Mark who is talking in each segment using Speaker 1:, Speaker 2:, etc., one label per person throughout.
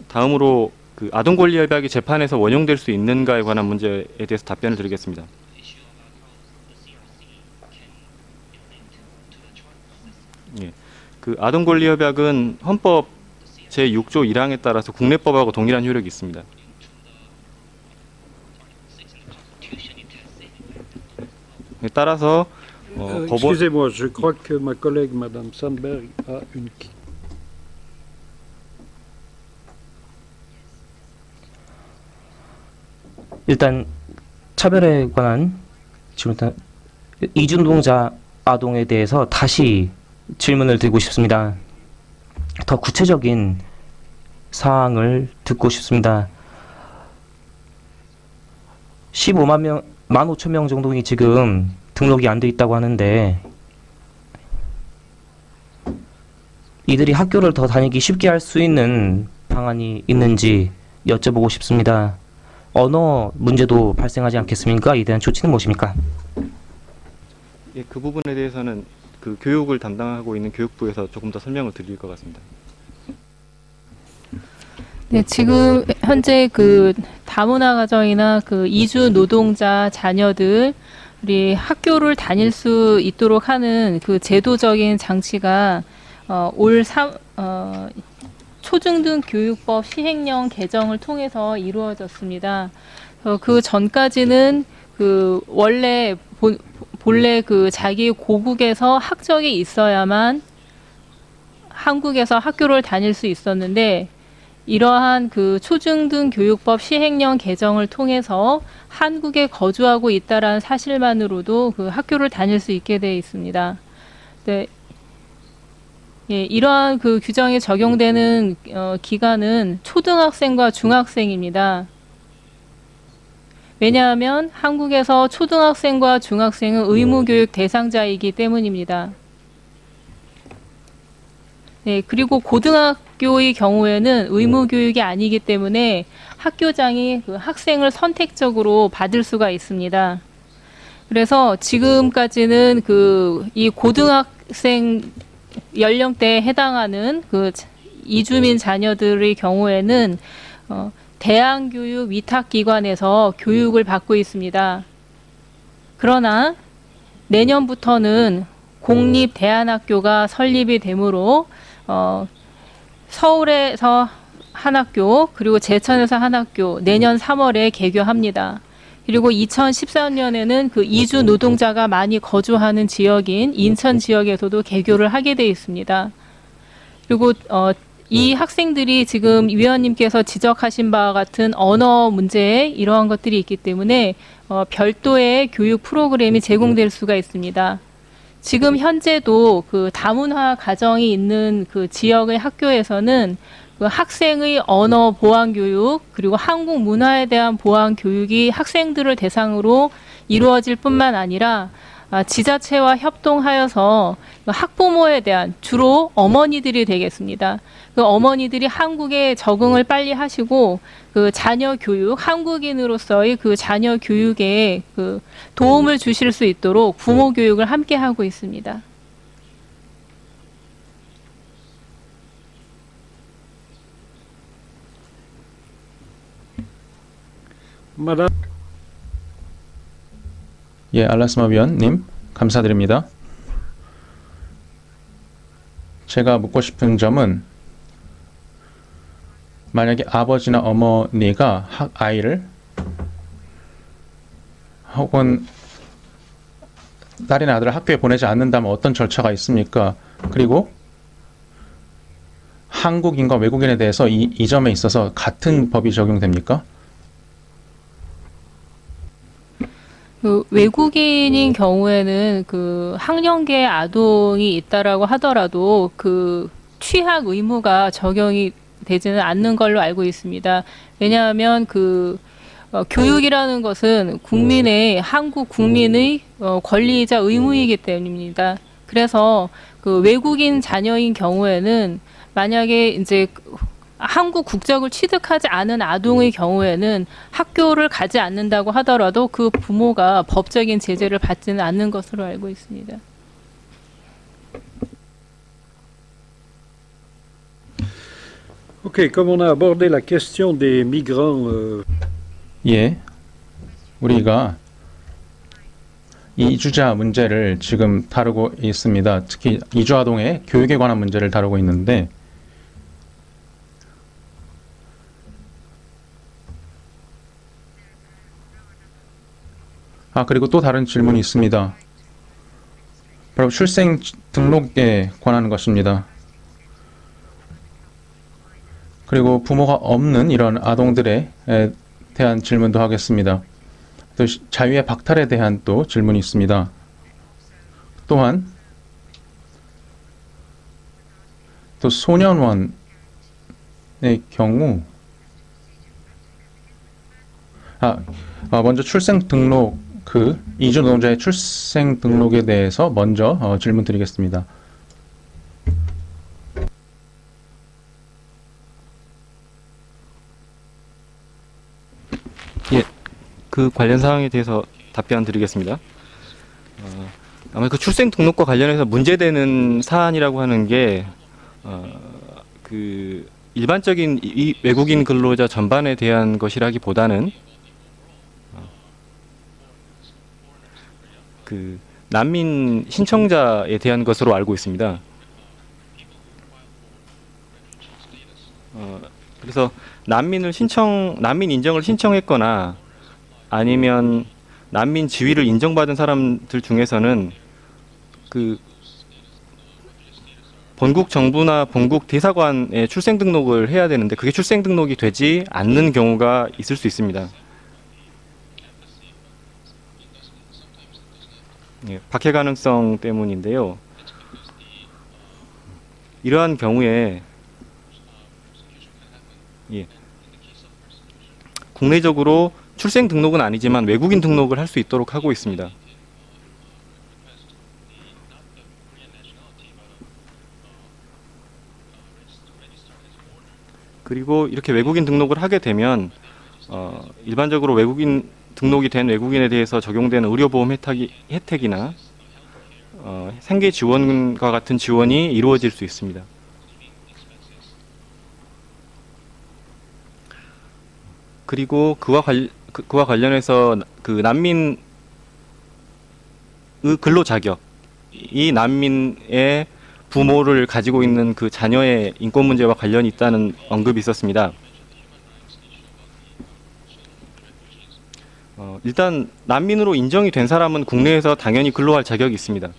Speaker 1: 다음으로 그 아동권리협약이 재판에서 원용될 수 있는가에 관한 문제에 대해서 답변을 드리겠습니다. 예, 그 아동권리협약은 헌법 제6조 1항에 따라서 국내법하고 동일한 효력이 있습니다. 따라서 법원.
Speaker 2: Excusez-moi, je crois que ma collègue Madame Sandberg a une.
Speaker 3: 일단 차별에 관한 지금 일단 이주노동자 아동에 대해서 다시 질문을 드리고 싶습니다. 더 구체적인 사항을 듣고 싶습니다. 15만 명, 15,000명 정도이 지금 등록이 안 돼 있다고 하는데 이들이 학교를 더 다니기 쉽게 할 수 있는 방안이 있는지 여쭤보고 싶습니다. 언어 문제도 발생하지 않겠습니까? 이에 대한 조치는 무엇입니까?
Speaker 1: 예, 그 부분에 대해서는 그 교육을 담당하고 있는 교육부에서 조금 더 설명을 드릴 것 같습니다.
Speaker 4: 네, 지금 현재 그 다문화 가정이나 그 이주 노동자 자녀들이 학교를 다닐 수 있도록 하는 그 제도적인 장치가 초중등교육법 시행령 개정을 통해서 이루어졌습니다. 그 전까지는 그 본래 그 자기 고국에서 학적이 있어야만 한국에서 학교를 다닐 수 있었는데 이러한 그 초중등교육법 시행령 개정을 통해서 한국에 거주하고 있다라는 사실만으로도 그 학교를 다닐 수 있게 되어 있습니다. 네. 예, 이러한 그 규정이 적용되는 기간은 초등학생과 중학생입니다. 왜냐하면 한국에서 초등학생과 중학생은 의무교육 대상자이기 때문입니다. 네, 그리고 고등학교의 경우에는 의무교육이 아니기 때문에 학교장이 그 학생을 선택적으로 받을 수가 있습니다. 그래서 지금까지는 이 고등학생 연령대에 해당하는 그 이주민 자녀들의 경우에는 대안교육 위탁기관에서 교육을 받고 있습니다. 그러나 내년부터는 공립대안학교가 설립이 되므로 서울에서 한 학교 그리고 제천에서 한 학교 내년 3월에 개교합니다. 그리고 2013년에는 그 이주 노동자가 많이 거주하는 지역인 인천 지역에서도 개교를 하게 되어 있습니다. 그리고 이 학생들이 지금 위원님께서 지적하신 바와 같은 언어 문제에 이러한 것들이 있기 때문에 별도의 교육 프로그램이 제공될 수가 있습니다. 지금 현재도 그 다문화 가정이 있는 그 지역의 학교에서는 그 학생의 언어 보완 교육 그리고 한국 문화에 대한 보완 교육이 학생들을 대상으로 이루어질 뿐만 아니라 지자체와 협동하여서 학부모에 대한 주로 어머니들이 되겠습니다. 그 어머니들이 한국에 적응을 빨리 하시고 그 자녀 교육, 한국인으로서의 그 자녀 교육에 그 도움을 주실 수 있도록 부모 교육을 함께 하고 있습니다.
Speaker 5: 예, 알라스마 위원님 감사드립니다. 제가 묻고 싶은 점은 만약에 아버지나 어머니가 아이를 혹은 딸이나 아들을 학교에 보내지 않는다면 어떤 절차가 있습니까? 그리고 한국인과 외국인에 대해서 이 점에 있어서 같은 법이 적용됩니까?
Speaker 4: 그 외국인인 경우에는 그 학령계 아동이 있다라고 하더라도 그 취학 의무가 적용이 되지는 않는 걸로 알고 있습니다. 왜냐하면 그 교육이라는 것은 한국 국민의 권리이자 의무이기 때문입니다. 그래서 그 외국인 자녀인 경우에는 만약에 이제 한국 국적을 취득하지 않은 아동의 경우에는 학교를 가지 않는다고 하더라도 그 부모가 법적인 제재를 받지는 않는 것으로 알고 있습니다.
Speaker 2: OK, comme on a abordé la question des migrants,
Speaker 5: 예, 우리가 이주자 문제를 지금 다루고 있습니다. 특히 이주아동의 교육에 관한 문제를 다루고 있는데 그리고 또 다른 질문이 있습니다. 바로 출생 등록에 관한 것입니다. 그리고 부모가 없는 이런 아동들에 대한 질문도 하겠습니다. 또 자유의 박탈에 대한 또 질문이 있습니다. 또한 또 소년원의 경우 먼저 출생 등록 이주 노동자의 출생 등록에 대해서 먼저 질문 드리겠습니다.
Speaker 1: 예, 그 관련 사항에 대해서 답변 드리겠습니다. 아마 그 출생 등록과 관련해서 문제되는 사안이라고 하는 게 그 일반적인 이 외국인 근로자 전반에 대한 것이라기보다는 그 난민 신청자에 대한 것으로 알고 있습니다. 그래서 난민 인정을 신청했거나 아니면 난민 지위를 인정받은 사람들 중에서는 그 본국 정부나 본국 대사관에 출생 등록을 해야 되는데 그게 출생 등록이 되지 않는 경우가 있을 수 있습니다. 예, 박해 가능성 때문인데요. 이러한 경우에 국내적으로 출생 등록은 아니지만 외국인 등록을 할 수 있도록 하고 있습니다. 그리고 이렇게 외국인 등록을 하게 되면 일반적으로 외국인 등록이 된 외국인에 대해서 적용되는 의료보험 혜택이나 생계 지원과 같은 지원이 이루어질 수 있습니다. 그리고 그와 관련해서 그 난민의 근로 자격, 이 난민의 부모를 가지고 있는 그 자녀의 인권 문제와 관련이 있다는 언급이 있었습니다. 일단 난민으로 인정이 된 사람은 국내에서 당연히 근로할 자격이 있습니다.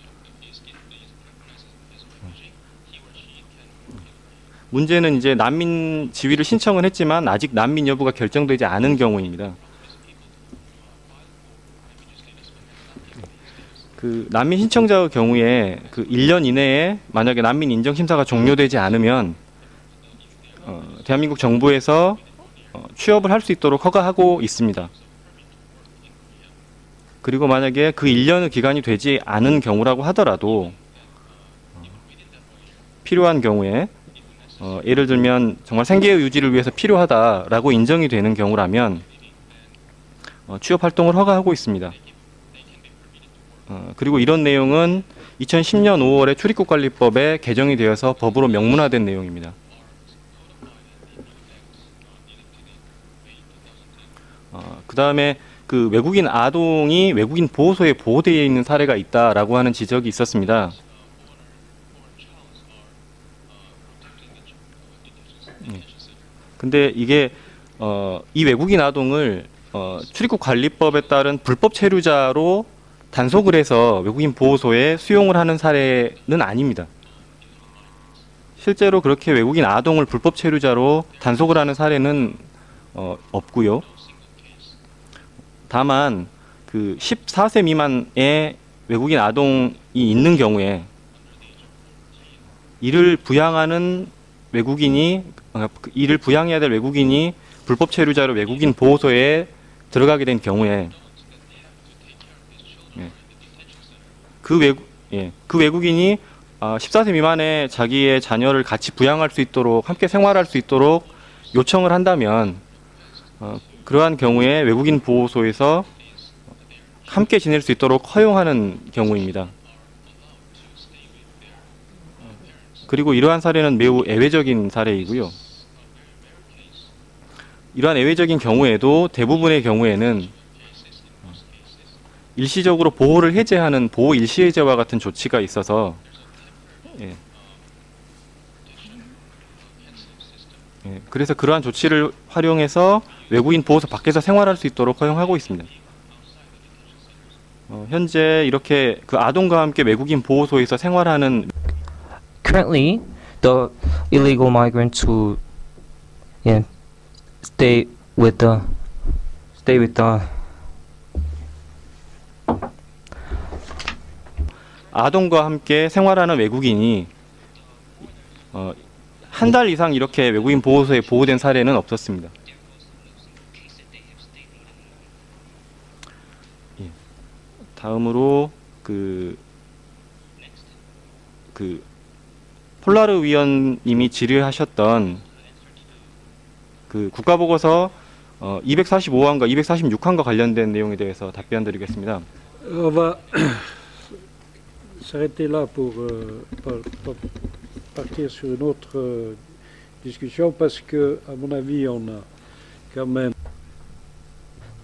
Speaker 1: 문제는 이제 난민 지위를 신청은 했지만 아직 난민 여부가 결정되지 않은 경우입니다. 그 난민 신청자의 경우에 그 1년 이내에 만약에 난민 인정 심사가 종료되지 않으면 대한민국 정부에서 취업을 할 수 있도록 허가하고 있습니다. 그리고 만약에 그 1년의 기간이 되지 않은 경우라고 하더라도 필요한 경우에 예를 들면 정말 생계의 유지를 위해서 필요하다라고 인정이 되는 경우라면 취업 활동을 허가하고 있습니다. 그리고 이런 내용은 2010년 5월에 출입국관리법에 개정이 되어서 법으로 명문화된 내용입니다. 그 다음에 그 외국인 아동이 외국인 보호소에 보호되어 있는 사례가 있다라고 하는 지적이 있었습니다. 근데 이게 이 외국인 아동을 출입국관리법에 따른 불법 체류자로 단속을 해서 외국인 보호소에 수용을 하는 사례는 아닙니다. 실제로 그렇게 외국인 아동을 불법 체류자로 단속을 하는 사례는 없고요. 다만 그 14세 미만의 외국인 아동이 있는 경우에 이를 부양하는 외국인이 이를 부양해야 될 외국인이 불법 체류자로 외국인 보호소에 들어가게 된 경우에 그 외국인이 14세 미만의 자기의 자녀를 같이 부양할 수 있도록 함께 생활할 수 있도록 요청을 한다면 그러한 경우에 외국인 보호소에서 함께 지낼 수 있도록 허용하는 경우입니다. 그리고 이러한 사례는 매우 예외적인 사례이고요. 이러한 예외적인 경우에도 대부분의 경우에는 일시적으로 보호를 해제하는 보호 일시 해제와 같은 조치가 있어서 예. 예, 그래서 그러한 조치를 활용해서 외국인 보호소 밖에서 생활할 수 있도록 허용하고 있습니다. 현재 이렇게 그 아동과 함께 외국인 보호소에서 생활하는
Speaker 3: Currently, the illegal migrants who stay with the
Speaker 1: 아동과 함께 생활하는 외국인이 한 달 이상 이렇게 외국인 보호소에 보호된 사례는 없었습니다. 예. 다음으로 그 폴라르 위원님이 질의하셨던 그 국가보고서 245항과 246항과 관련된 내용에 대해서 답변드리겠습니다.
Speaker 2: On va s'arrêter là pour partir sur une autre discussion parce que, à mon avis, on a quand même.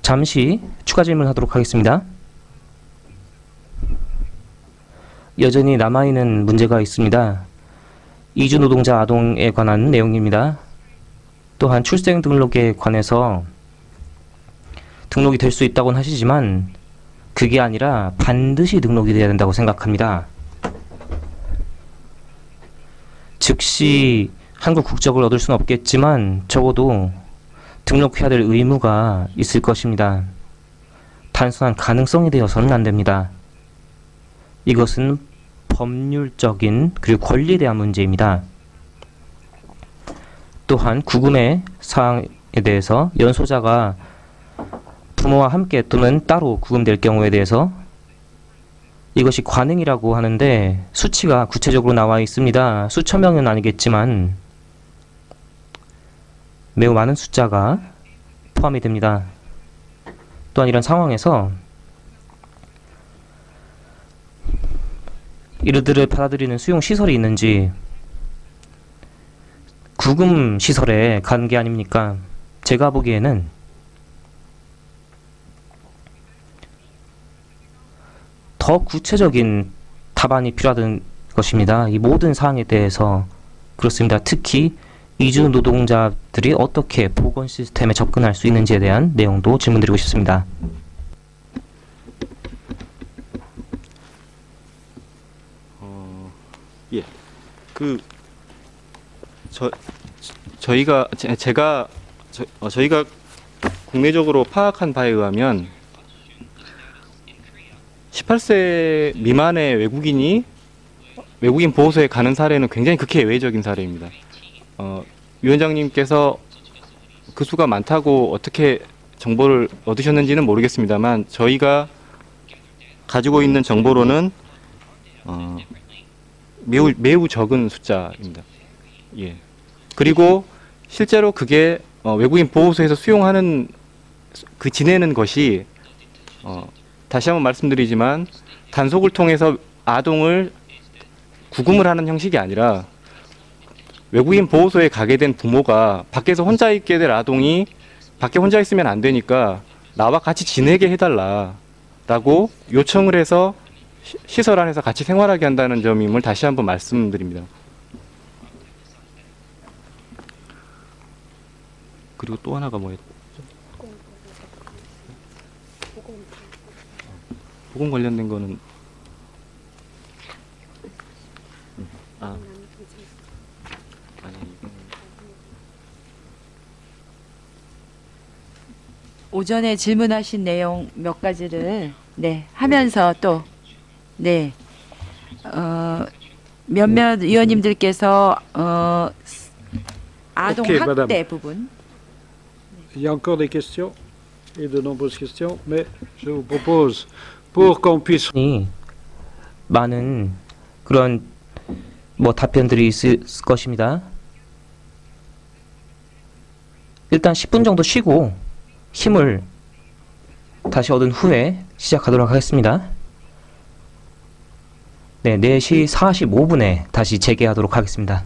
Speaker 3: 잠시 추가 질문하도록 하겠습니다. 여전히 남아있는 문제가 있습니다. 이주 노동자 아동에 관한 내용입니다. 또한 출생 등록에 관해서 등록이 될 수 있다고는 하시지만 그게 아니라 반드시 등록이 돼야 된다고 생각합니다. 즉시 한국 국적을 얻을 수는 없겠지만 적어도 등록해야 될 의무가 있을 것입니다. 단순한 가능성이 되어서는 안 됩니다. 이것은 법률적인 그리고 권리에 대한 문제입니다. 또한 구금의 사항에 대해서 연소자가 부모와 함께 또는 따로 구금될 경우에 대해서 이것이 관행이라고 하는데 수치가 구체적으로 나와 있습니다. 수천 명은 아니겠지만 매우 많은 숫자가 포함이 됩니다. 또한 이런 상황에서 이들을 받아들이는 수용 시설이 있는지 구금 시설에 간 게 아닙니까? 제가 보기에는 더 구체적인 답안이 필요하던 것입니다. 이 모든 사항에 대해서 그렇습니다. 특히 이주 노동자들이 어떻게 보건 시스템에 접근할 수 있는지에 대한 내용도 질문드리고 싶습니다.
Speaker 1: 예, 저희가 국내적으로 파악한 바에 의하면 18세 미만의 외국인 보호소에 가는 사례는 굉장히 극히 예외적인 사례입니다. 위원장님께서 그 수가 많다고 어떻게 정보를 얻으셨는지는 모르겠습니다만 저희가 가지고 있는 정보로는 매우 적은 숫자입니다. 예. 그리고 실제로 그게 외국인 보호소에서 수용하는 지내는 것이 다시 한번 말씀드리지만 단속을 통해서 아동을 구금을 하는 형식이 아니라 외국인 보호소에 가게 된 부모가 밖에서 혼자 있게 될 아동이 밖에 혼자 있으면 안 되니까 나와 같이 지내게 해달라라고 요청을 해서 시설 안에서 같이 생활하게 한다는 점임을 다시 한번 말씀드립니다. 그리고 또 하나가 뭐였죠? 보건 관련된 거는 아니
Speaker 6: 오전에 질문하신 내용 몇 가지를 하면서 또 몇몇 위원님들께서 아동
Speaker 2: 오케이,
Speaker 6: 학대
Speaker 2: madame.
Speaker 6: 부분
Speaker 2: Il y a encore des questions et de nombreuses questions, mais je vous propose, pour qu'on puisse.
Speaker 3: 많은 그런 답변들이 있을 것입니다. 일단 10분 정도 쉬고 힘을 다시 얻은 후에 시작하도록 하겠습니다. 네, 4시 45분에 다시 재개하도록 하겠습니다.